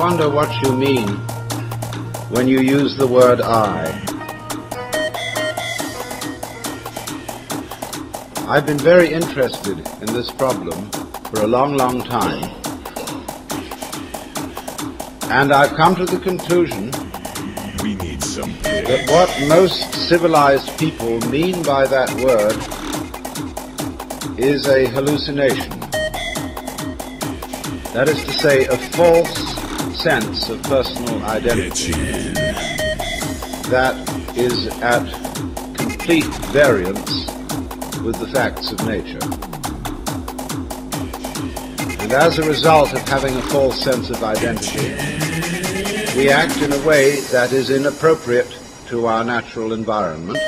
wonder what you mean when you use the word I. I've been very interested in this problem for a long, long time, and I've come to the conclusion that what most civilized people mean by that word is a hallucination. That is to say, a false sense of personal identity that is at complete variance with the facts of nature. And as a result of having a false sense of identity, we act in a way that is inappropriate to our natural environment.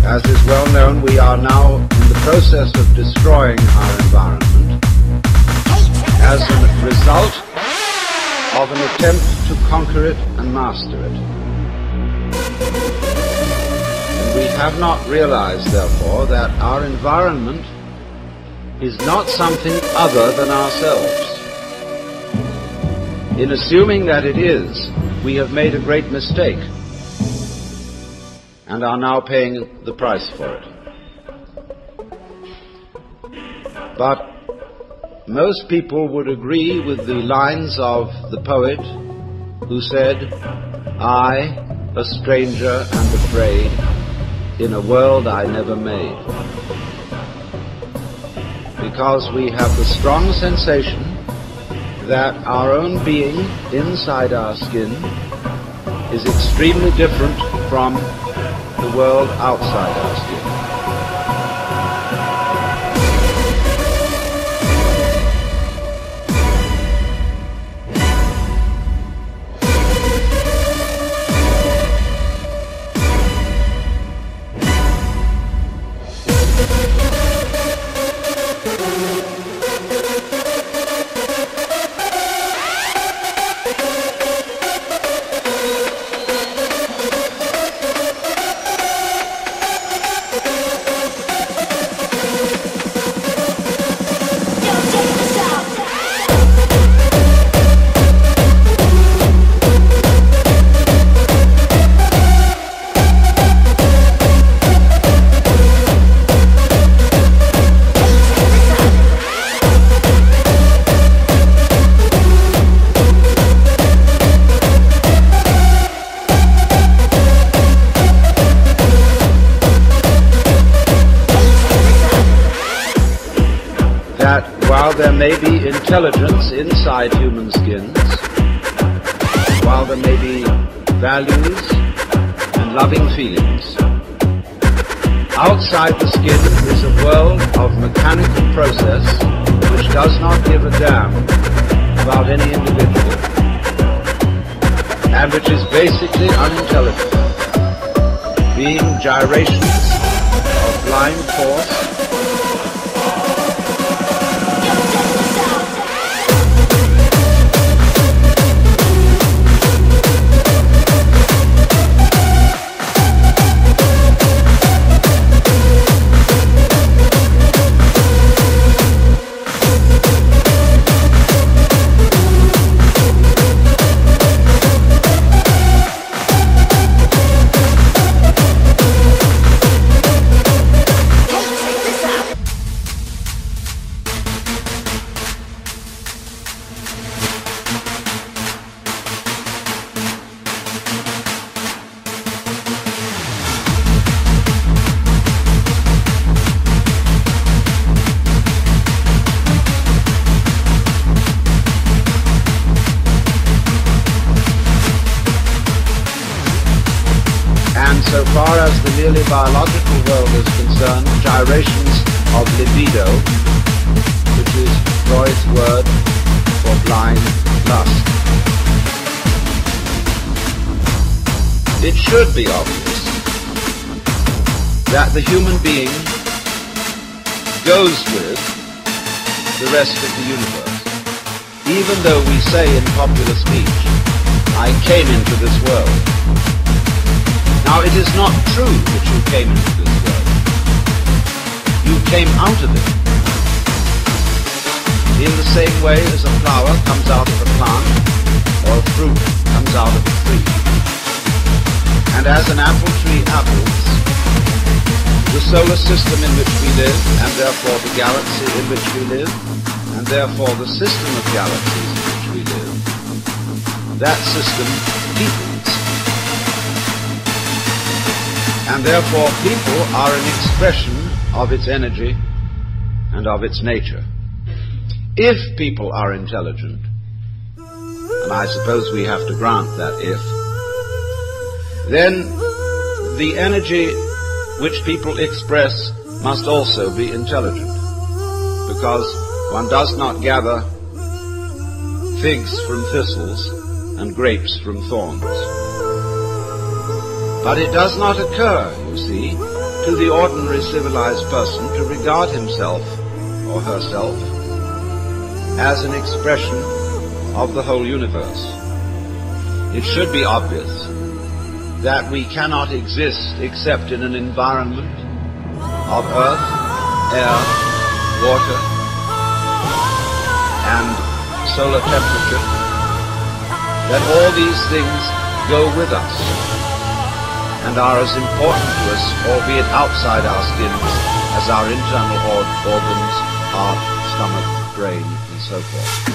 As is well known, we are now in the process of destroying our environment as a result of an attempt to conquer it and master it. And we have not realized, therefore, that our environment is not something other than ourselves. In assuming that it is, we have made a great mistake and are now paying the price for it. But most people would agree with the lines of the poet who said, "I, a stranger and afraid, in a world I never made." Because we have the strong sensation that our own being inside our skin is extremely different from the world outside our skin. intelligence inside human skins, while there may be values and loving feelings. Outside the skin is a world of mechanical process which does not give a damn about any individual, and which is basically unintelligent, being gyrations of blind force. So far as the merely biological world is concerned, gyrations of libido, which is Freud's word for blind lust. It should be obvious that the human being goes with the rest of the universe, even though we say in popular speech, "I came into this world." Now, it is not true that you came into this world. You came out of it. In the same way as a flower comes out of a plant, or a fruit comes out of a tree. And as an apple tree apples, the solar system in which we live, and therefore the galaxy in which we live, and therefore the system of galaxies in which we live, that system peoples. And therefore people are an expression of its energy and of its nature. If people are intelligent, and I suppose we have to grant that if, then the energy which people express must also be intelligent, because one does not gather figs from thistles and grapes from thorns. But it does not occur, you see, to the ordinary civilized person to regard himself or herself as an expression of the whole universe. It should be obvious that we cannot exist except in an environment of earth, air, water, and solar temperature, that all these things go with us and are as important to us, albeit outside our skins, as our internal organs, heart, stomach, brain, and so forth.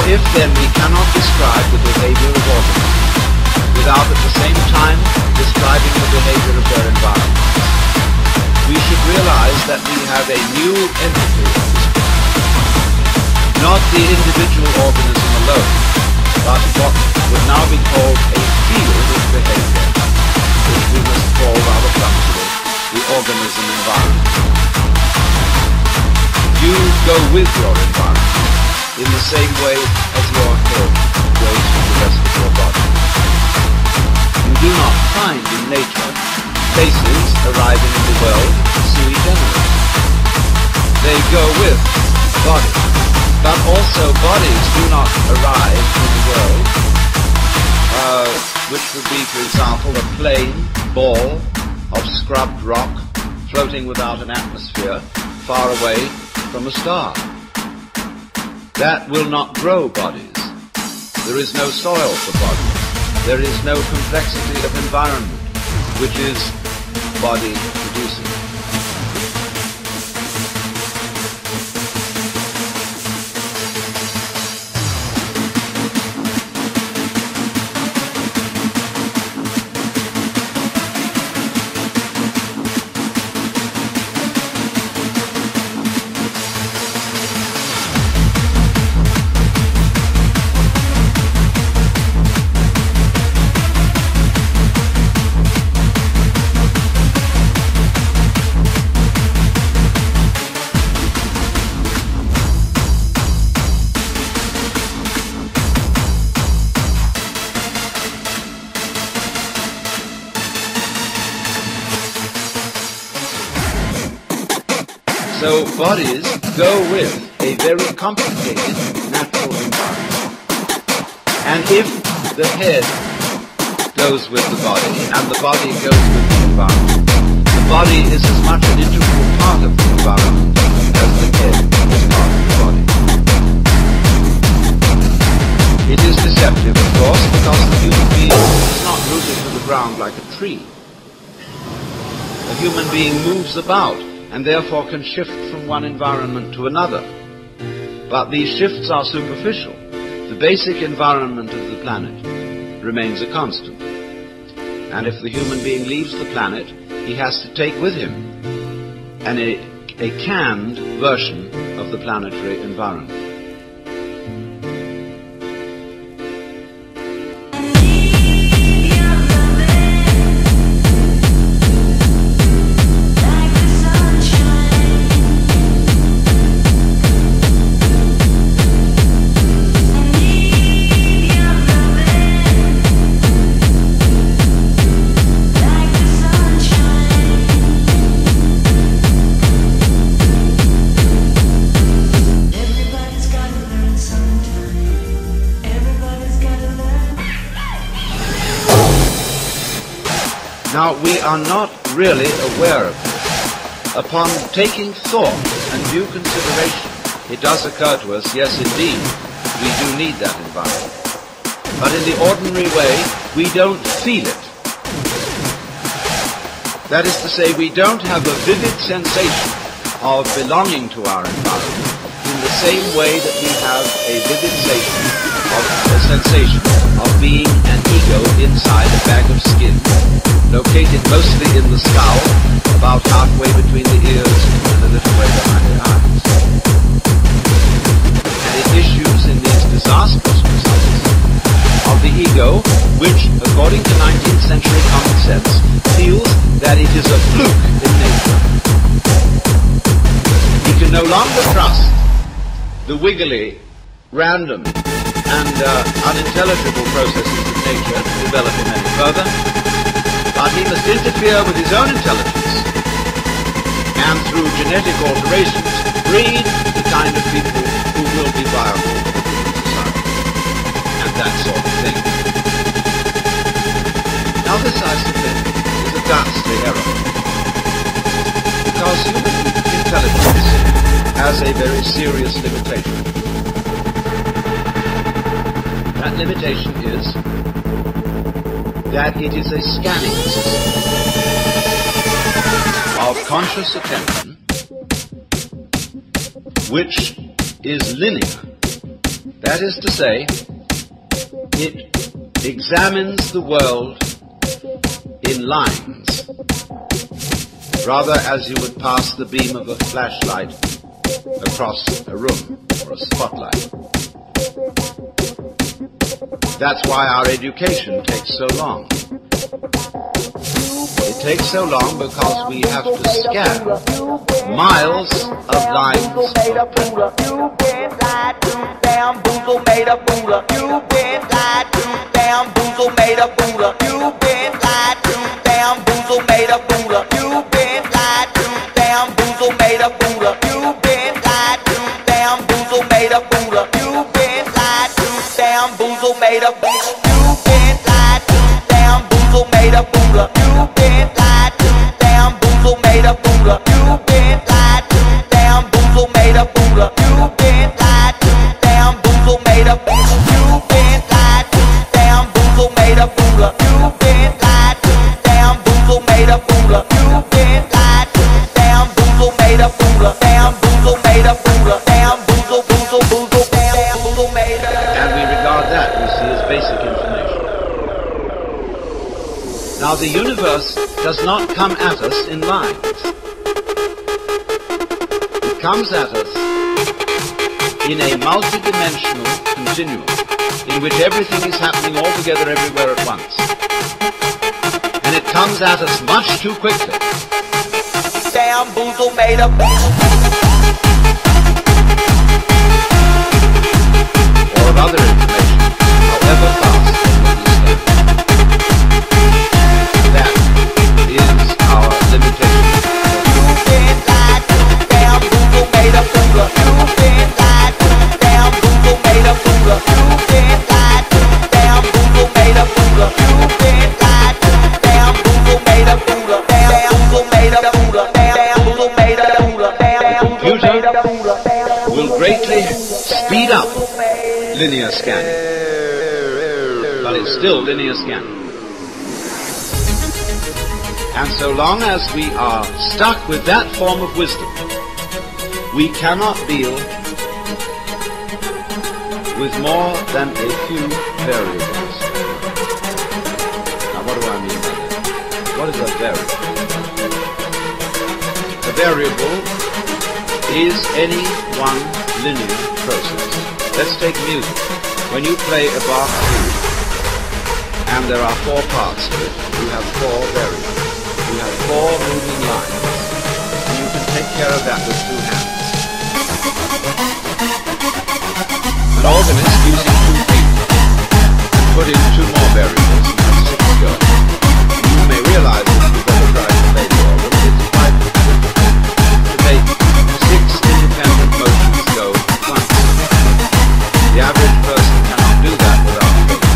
If then we cannot describe the behavior of organisms without at the same time describing the behavior of their environment, we should realize that we have a new entity, not the individual organism alone, but what would now be called a field of behavior, which we must call rather clumsily the organism-environment. You go with your environment in the same way as your head goes with the rest of your body. You do not find in nature faces arriving in the world sui generis. They go with bodies, but also bodies do not arrive in the world which would be, for example, a plain ball of scrubbed rock floating without an atmosphere far away from a star. That will not grow bodies. There is no soil for bodies. There is no complexity of environment, which is body producing. So bodies go with a very complicated natural environment. And if the head goes with the body and the body goes with the environment, the body is as much an integral part of the environment as the head is part of the body. It is deceptive, of course, because the human being is not rooted to the ground like a tree. A human being moves about and therefore can shift from one environment to another. But these shifts are superficial. The basic environment of the planet remains a constant. And if the human being leaves the planet, he has to take with him a canned version of the planetary environment. Now, we are not really aware of this. Upon taking thought and due consideration, it does occur to us, yes, indeed, we do need that environment. But in the ordinary way, we don't feel it. That is to say, we don't have a vivid sensation of belonging to our environment in the same way that we have a vivid sensation of being an ego inside a bag of skin, located mostly in the skull, about halfway between the ears and a little way behind the eyes. And it issues in these disastrous results of the ego, which, according to 19th century common sense, feels that it is a fluke in nature. He can no longer trust the wiggly, random, and unintelligible processes of nature to develop him any further, but he must interfere with his own intelligence and through genetic alterations breed the kind of people who will be viable in society and that sort of thing. Now this, I submit, is a ghastly error, because human intelligence has a very serious limitation. That limitation is that it is a scanning system of conscious attention which is linear. That is to say, it examines the world in lines, rather as you would pass the beam of a flashlight across a room or a spotlight. That's why our education takes so long. It takes so long because we have to scan miles of lines of Made up, you've been lied made a fool of. You've been lied to. Bamboozle made a fool of. Bamboozle made a fool of. Bamboozle, boozle, boozle, bamboozle made a. And we regard that, you see, as basic information. Now, the universe does not come at us in lines. It comes at us in a multidimensional continuum in which everything is happening all together everywhere at once. And it comes at us much too quickly. Bamboozle made a or of other information, however fast they understand. That is our limitation. You've been lied to. Bamboozle made a fool of. You've been lied to. Bamboozle made a fool of. You've been lied to. Bamboozle made a fool of. You've been lied to. Bamboozle made a fool of. Bamboozle made a fool of. Bamboozle made a fool of. Bamboozle made a fool of. Will greatly speed up linear scanning, but it's still linear scanning. And so long as we are stuck with that form of wisdom, we cannot deal with more than a few variables. Now, what do I mean by that? What is a variable? A variable is any one linear process. Let's take music. When you play a Bach fugue, and there are 4 parts to it, you have 4 variables. You have 4 moving lines, and you can take care of that with 2 hands. An organist using 2 feet can put in 2 more variables and have 6 going. And you may realize that if you've ever tried to play the organ, it's quite difficult to make 6 independent motions go at once. The average person cannot do that without faith.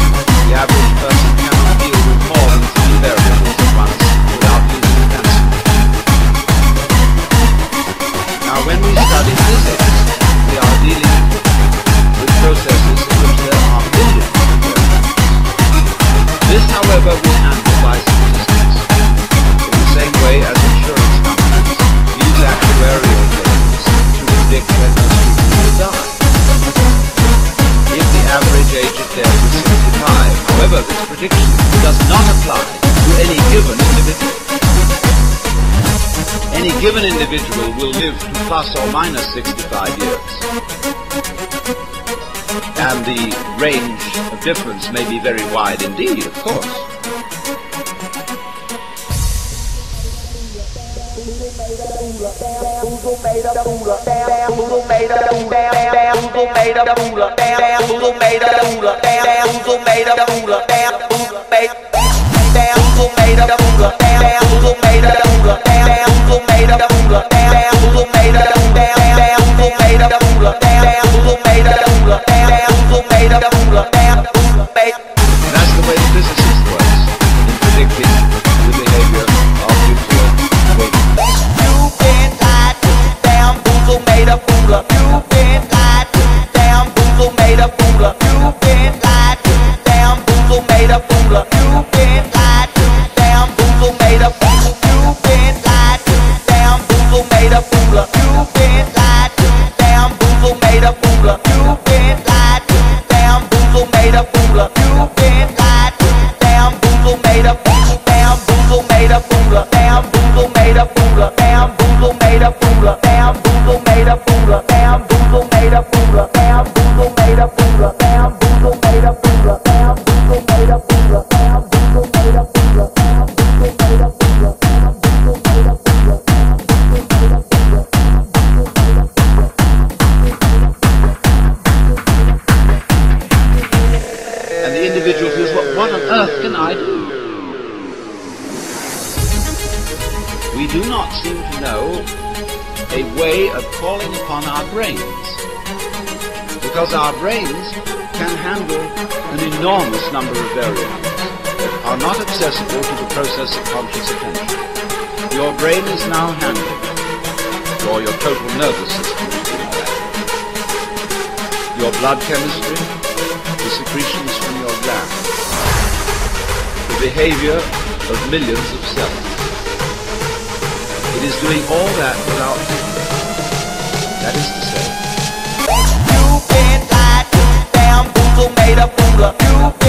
The average person cannot deal with more than 3 variables at once without using a pencil. Now, when we study physics, we are dealing with processes in which there are billions of variables. This, however, we handle by statistics. In the same way as insurance companies use actuarial data to predict when those people will die. If the average age of death is 65, however, this prediction does not apply to any given individual. Any given individual will live to plus or minus 65 years. And the range of difference may be very wide indeed, of course. That's the way the physicist works in predicting the behavior of nuclear waves. You've been lied to. Bamboozle made a fool of. You've been lied to. Bamboozle made a fool of. You've been lied to. Bamboozle made a fool of. You've been lied to. Bamboozle made a fool of. You've been lied to. Bamboozle made a fool of. You've been lied to. Bamboozle made a fool of. You've been lied to. Bamboozle made a fool of. You've been lied to. Bamboozle made a fool of. Bamboozle made a fool of. Bamboozle made a fool of. Bamboozle made a fool of. Bamboozle made a fool of. Bamboozle made a fool of. Bamboozle made a fool of. Bamboozle made a fool of. Bamboozle made a fool of. Bamboozle made a fool of. Bamboozle made a fool of. Bamboozle made a fool of. And the individual feels, what on earth can I do? We do not seem to know a way of calling upon our brains, because our brains can handle an enormous number of variables that are not accessible to the process of conscious attention. Your brain is now handling, or your total nervous system, your blood chemistry, the secretions from your glands, the behavior of millions of cells. is doing all that without thinking. That is to say, you've been lied to, bamboozled, made a fool of. You've been